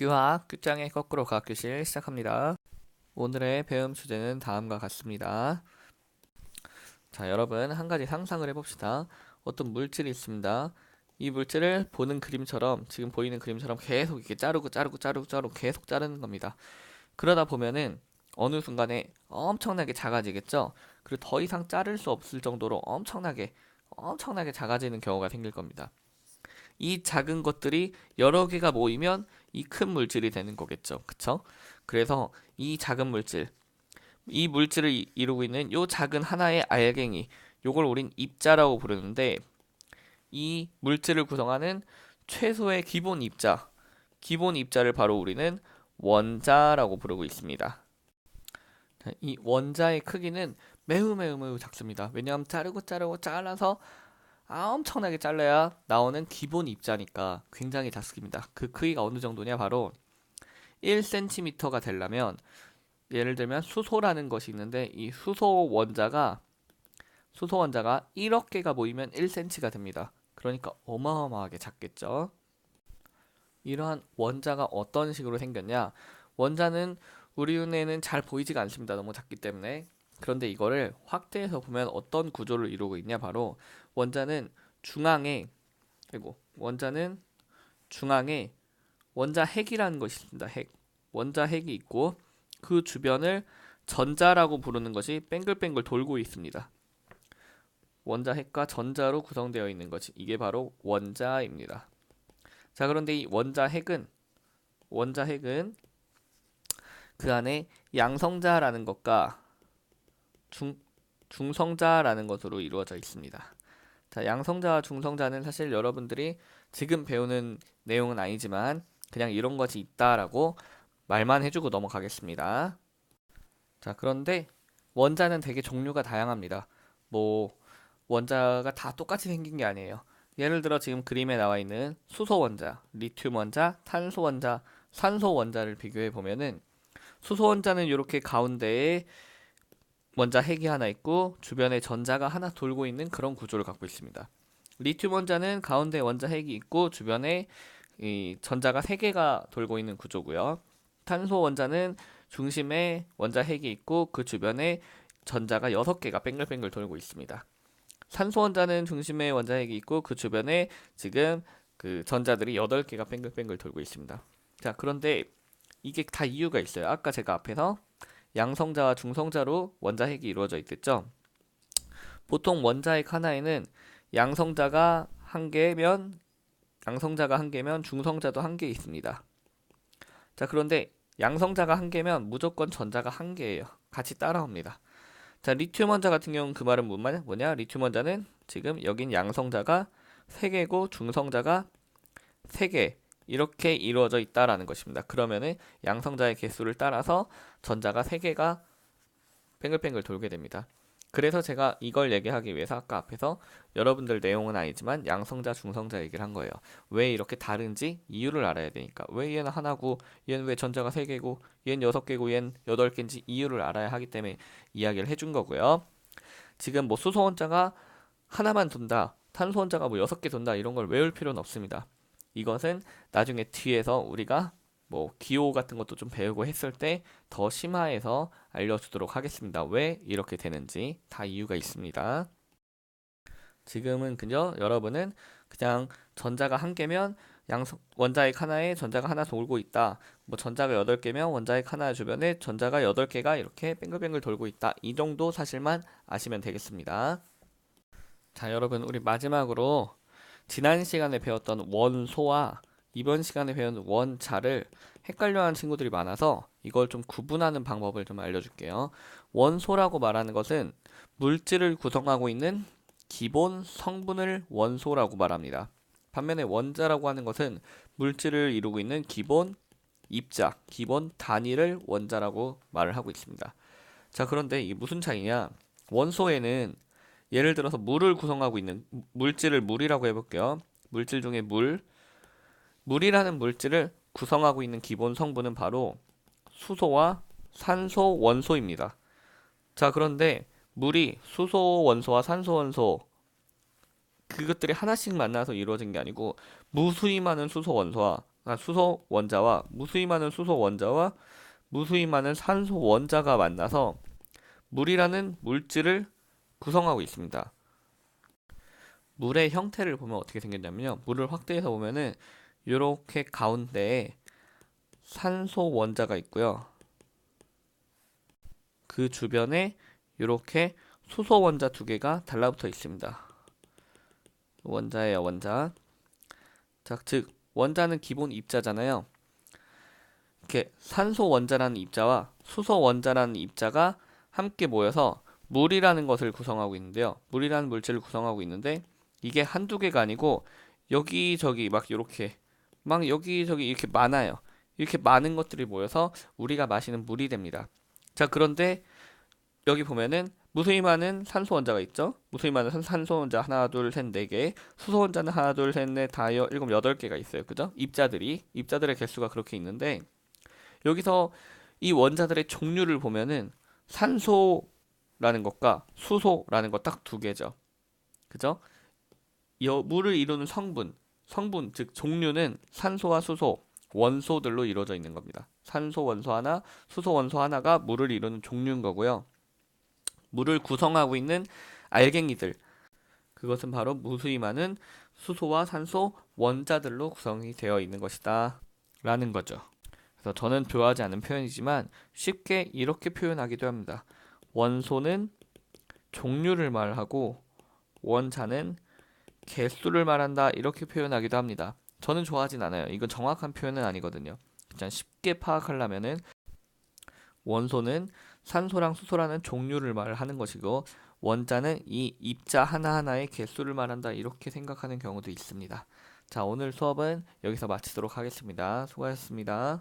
귀화 끝장의 거꾸로 과학교실 시작합니다. 오늘의 배움 주제는 다음과 같습니다. 자, 여러분 한 가지 상상을 해봅시다. 어떤 물질이 있습니다. 이 물질을 보는 그림처럼 지금 보이는 그림처럼 계속 이렇게 자르고 계속 자르는 겁니다. 그러다 보면은 어느 순간에 엄청나게 작아지겠죠. 그리고 더 이상 자를 수 없을 정도로 엄청나게 작아지는 경우가 생길 겁니다. 이 작은 것들이 여러 개가 모이면 이 큰 물질이 되는 거겠죠. 그쵸? 그래서 이 작은 물질, 이 물질을 이루고 있는 요 작은 하나의 알갱이, 요걸 우린 입자라고 부르는데 이 물질을 구성하는 최소의 기본 입자를 바로 우리는 원자라고 부르고 있습니다. 이 원자의 크기는 매우 작습니다. 왜냐하면 자르고 잘라서 엄청나게 잘라야 나오는 기본 입자니까 굉장히 작습니다. 그 크기가 어느 정도냐? 바로 1cm가 되려면, 예를 들면 수소라는 것이 있는데 이 수소 원자가 1억 개가 모이면 1cm가 됩니다. 그러니까 어마어마하게 작겠죠. 이러한 원자가 어떤 식으로 생겼냐? 원자는 우리 눈에는 잘 보이지가 않습니다. 너무 작기 때문에. 그런데 이거를 확대해서 보면 어떤 구조를 이루고 있냐? 바로 원자는 중앙에 원자 핵이라는 것이 있습니다. 원자 핵이 있고 그 주변을 전자라고 부르는 것이 뱅글뱅글 돌고 있습니다. 원자 핵과 전자로 구성되어 있는 것이 이게 바로 원자입니다. 자, 그런데 이 원자 핵은 그 안에 양성자라는 것과 중성자라는 것으로 이루어져 있습니다. 자, 양성자와 중성자는 사실 여러분들이 지금 배우는 내용은 아니지만 그냥 이런 것이 있다라고 말만 해주고 넘어가겠습니다. 자, 그런데 원자는 되게 종류가 다양합니다. 원자가 다 똑같이 생긴 게 아니에요. 예를 들어 지금 그림에 나와 있는 수소 원자, 리튬 원자, 탄소 원자, 산소 원자를 비교해 보면은 수소 원자는 이렇게 가운데에 원자 핵이 하나 있고 주변에 전자가 하나 돌고 있는 그런 구조를 갖고 있습니다. 리튬 원자는 가운데 원자 핵이 있고 주변에 이 전자가 3개가 돌고 있는 구조고요. 탄소 원자는 중심에 원자 핵이 있고 그 주변에 전자가 6개가 뱅글뱅글 돌고 있습니다. 산소 원자는 중심에 원자 핵이 있고 그 주변에 지금 그 전자들이 8개가 뱅글뱅글 돌고 있습니다. 자, 그런데 이게 다 이유가 있어요. 아까 제가 앞에서 양성자와 중성자로 원자 핵이 이루어져 있겠죠. 보통 원자 핵 하나에는 양성자가 한 개면 중성자도 한 개 있습니다. 자, 그런데 양성자가 한 개면 무조건 전자가 한 개예요. 같이 따라옵니다. 자, 리튬 원자 같은 경우는 그 말은 뭐냐? 리튬 원자는 지금 여긴 양성자가 3개고 중성자가 3개 이렇게 이루어져 있다라는 것입니다. 그러면은 양성자의 개수를 따라서 전자가 3개가 뱅글뱅글 돌게 됩니다. 그래서 제가 이걸 얘기하기 위해서 아까 앞에서 여러분들 내용은 아니지만 양성자, 중성자 얘기를 한 거예요. 왜 이렇게 다른지 이유를 알아야 되니까. 왜 얘는 하나고 얘는 왜 전자가 3개고 얘는 6개고 얘는 8개인지 이유를 알아야 하기 때문에 이야기를 해준 거고요. 지금 수소 원자가 하나만 돈다, 탄소 원자가 6개 돈다 이런 걸 외울 필요는 없습니다. 이것은 나중에 뒤에서 우리가 기호 같은 것도 좀 배우고 했을 때 더 심화해서 알려주도록 하겠습니다. 왜 이렇게 되는지 다 이유가 있습니다. 지금은 여러분은 그냥 전자가 한 개면 원자핵 하나에 전자가 하나 돌고 있다. 전자가 8개면 원자핵 하나 주변에 전자가 8개가 이렇게 뱅글뱅글 돌고 있다. 이 정도 사실만 아시면 되겠습니다. 자, 여러분 우리 마지막으로 지난 시간에 배웠던 원소와 이번 시간에 배운 원자를 헷갈려하는 친구들이 많아서 이걸 좀 구분하는 방법을 좀 알려줄게요. 원소라고 말하는 것은 물질을 구성하고 있는 기본 성분을 원소라고 말합니다. 반면에 원자라고 하는 것은 물질을 이루고 있는 기본 입자, 기본 단위를 원자라고 말을 하고 있습니다. 자, 그런데 이게 무슨 차이냐? 원소에는 예를 들어서 물을 구성하고 있는 물질을 물이라고 해볼게요. 물질 중에 물이라는 물질을 구성하고 있는 기본 성분은 바로 수소와 산소 원소입니다. 자, 그런데 물이 수소 원소와 산소 원소 그것들이 하나씩 만나서 이루어진 게 아니고 무수히 많은 수소 원소와 수소 원자와 무수히 많은 수소 원자와 무수히 많은 산소 원자가 만나서 물이라는 물질을 구성하고 있습니다. 물의 형태를 보면 어떻게 생겼냐면요. 물을 확대해서 보면은 이렇게 가운데에 산소 원자가 있고요. 그 주변에 이렇게 수소 원자 두 개가 달라붙어 있습니다. 원자예요, 원자. 자, 즉 원자는 기본 입자잖아요. 이렇게 산소 원자라는 입자와 수소 원자라는 입자가 함께 모여서 물이라는 것을 구성하고 있는데요. 물이라는 물질을 구성하고 있는데 이게 한두 개가 아니고 여기저기 막 이렇게 막 여기저기 이렇게 많아요. 이렇게 많은 것들이 모여서 우리가 마시는 물이 됩니다. 자, 그런데 여기 보면은 무수히 많은 산소 원자가 있죠. 무수히 많은 산소 원자 하나, 둘, 셋, 네 개. 수소 원자는 하나, 둘, 셋, 넷, 다여, 일곱, 여덟 개가 있어요. 그죠? 입자들의 개수가 그렇게 있는데 여기서 이 원자들의 종류를 보면은 산소라는 것과 수소라는 것 딱 두 개죠. 그죠? 물을 이루는 성분 즉 종류는 산소와 수소, 원소들로 이루어져 있는 겁니다. 산소 원소 하나, 수소 원소 하나가 물을 이루는 종류인 거고요. 물을 구성하고 있는 알갱이들, 그것은 바로 무수히 많은 수소와 산소 원자들로 구성이 되어 있는 것이다 라는 거죠. 그래서 저는 좋아하지 않는 표현이지만 쉽게 이렇게 표현하기도 합니다. 원소는 종류를 말하고 원자는 개수를 말한다, 이렇게 표현하기도 합니다. 저는 좋아하진 않아요. 이건 정확한 표현은 아니거든요. 그냥 쉽게 파악하려면은 원소는 산소랑 수소라는 종류를 말하는 것이고 원자는 이 입자 하나하나의 개수를 말한다, 이렇게 생각하는 경우도 있습니다. 자, 오늘 수업은 여기서 마치도록 하겠습니다. 수고하셨습니다.